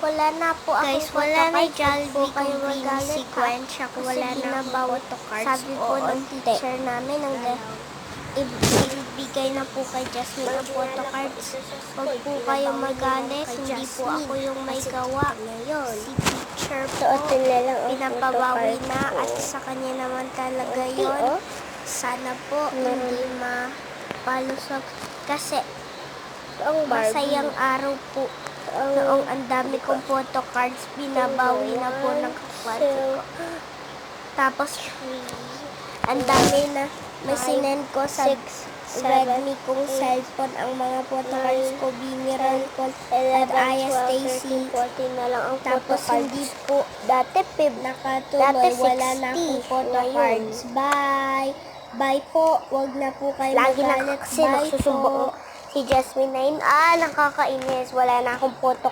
Wala na po ako. Guys, wala na yung po Jollibee kayo kung magalit, sequence siya kung wala na akong photo cards. Sabi po ng teacher namin, ibigay na po kay Jasmine ang photo cards. Huwag po kayo magalit, hindi po ako yung may gawa. Si teacher po, pinapabawi na at sa kanya naman talaga yun. Sana po hindi mapalusog kasi masayang araw po. Noong ang dami kong photo cards, binabawi na po ng kaklase ko. Tapos, ang dami na may sinend ko sa Redmi kong cellphone ang mga photo cards ko, biniran ko at Aya Stacy. Tapos, hindi po Dati nakatuloy, wala na akong photo cards. Bye! Bye po, wag na po kayo lagi magalit. na kasi Bye nagsusumbong po. si Jasmine na yun. Nakakainis. Wala na akong photo